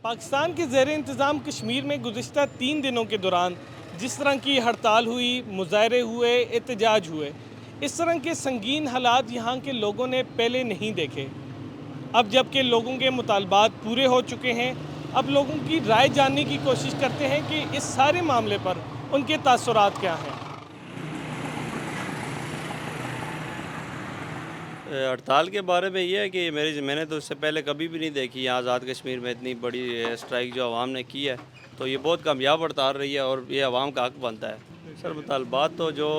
पाकिस्तान के ज़ेर इंतज़ाम कश्मीर में गुज़िश्ता 3 दिनों के दौरान जिस तरह की हड़ताल हुई, मुज़ाहरे हुए, एहतजाज हुए, इस तरह के संगीन हालात यहाँ के लोगों ने पहले नहीं देखे। अब जबकि लोगों के मुतालबात पूरे हो चुके हैं, अब लोगों की राय जानने की कोशिश करते हैं कि इस सारे मामले पर उनके तासुरात क्या हैं। हड़ताल के बारे में ये है कि मैंने तो इससे पहले कभी भी नहीं देखी यहाँ आज़ाद कश्मीर में इतनी बड़ी स्ट्राइक जो आवाम ने की है। तो ये बहुत कामयाब हड़ताल रही है और ये आवाम का हक बनता है। सर मुतालबात तो जो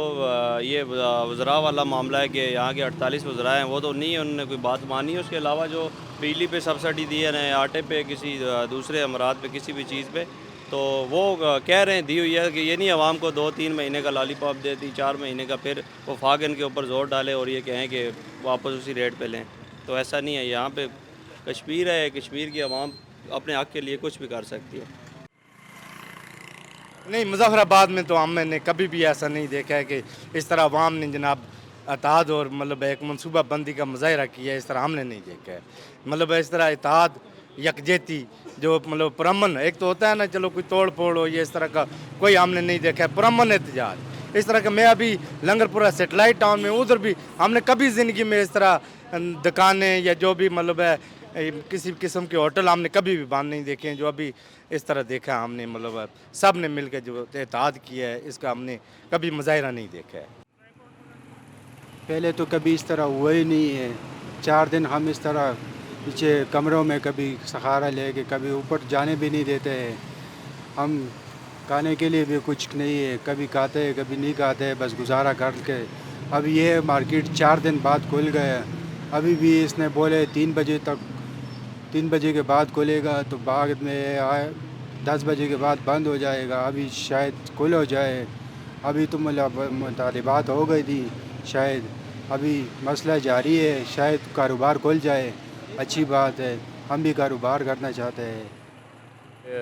ये वज़रा वाला मामला है कि यहाँ के 48 वज़रा हैं, वो तो नहीं है, उन्होंने कोई बात मानी है। उसके अलावा जो बिजली पे सब्सिडी दी है ना, आटे पे, किसी दूसरे अमरात पे, किसी भी चीज़ पे, तो वो कह रहे हैं दी हुई है कि ये नहीं आवाम को 2-3 महीने का लॉलीपॉप देती, 4 महीने का, फिर वो फाग इनके ऊपर ज़ोर डाले और ये कहें कि वापस उसी रेट पे लें। तो ऐसा नहीं है। यहाँ पे कश्मीर है, कश्मीर की आवाम अपने हक़ के लिए कुछ भी कर सकती है। नहीं, मुज़फ़्फ़राबाद में तो हमने कभी भी ऐसा नहीं देखा है कि इस तरह अवाम ने जनाब इत्तेहाद और मतलब एक मनसूबा बंदी का मुज़ाहरा किया है। इस तरह हमने नहीं देखा है। मतलब इस तरह इत्तेहाद, यकजहती, जो मतलब पुरअमन, एक तो होता है ना, चलो कोई तोड़ फोड़ हो, ये इस तरह का कोई हमने नहीं देखा है। पुरअमन एहतजाज इस तरह का, मैं अभी लंगरपुरा सेटेलाइट टाउन में, उधर भी हमने कभी ज़िंदगी में इस तरह दुकानें या जो भी मतलब है किसी किस्म के होटल हमने कभी भी बंद नहीं देखे हैं। जो अभी इस तरह देखा हमने, मतलब सब ने मिलकर जो एहतियात किया है, इसका हमने कभी मुज़ाहरा नहीं देखा है। पहले तो कभी इस तरह हुआ ही नहीं है। 4 दिन हम इस तरह पीछे कमरों में कभी सहारा लेके, कभी ऊपर जाने भी नहीं देते हैं। हम खाने के लिए भी कुछ नहीं है, कभी खाते हैं कभी नहीं खाते हैं, बस गुजारा करके। अब ये मार्केट 4 दिन बाद खुल गया। अभी भी इसने बोले 3 बजे तक, 3 बजे के बाद खुलेगा, तो बाद में आए 10 बजे के बाद बंद हो जाएगा। अभी शायद खुल हो जाए। अभी तो मुतालिबात हो गई थी, शायद अभी मसला जारी है, शायद कारोबार खुल जाए। अच्छी बात है, हम भी कारोबार करना चाहते हैं।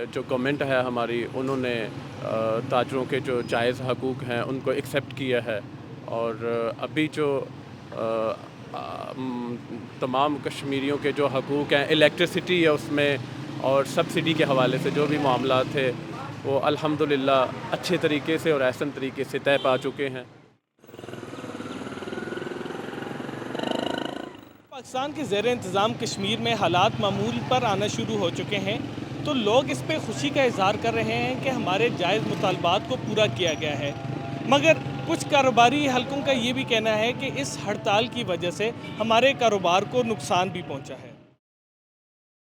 जो गवर्नमेंट है हमारी, उन्होंने ताजरों के जो जायज़ हकूक़ हैं उनको एक्सेप्ट किया है। और अभी जो तमाम कश्मीरियों के जो हकूक़ हैं, इलेक्ट्रिसिटी है उसमें, और सब्सिडी के हवाले से जो भी मामला थे, वो अल्हम्दुलिल्लाह अच्छे तरीके से और एहसन तरीके से तय पा चुके हैं। पाकिस्तान के ज़ेर इंतज़ाम कश्मीर में हालात मामूल पर आना शुरू हो चुके हैं, तो लोग इस पे खुशी का इज़हार कर रहे हैं कि हमारे जायज़ मुतालबात को पूरा किया गया है। मगर कुछ कारोबारी हलकों का ये भी कहना है कि इस हड़ताल की वजह से हमारे कारोबार को नुकसान भी पहुंचा है।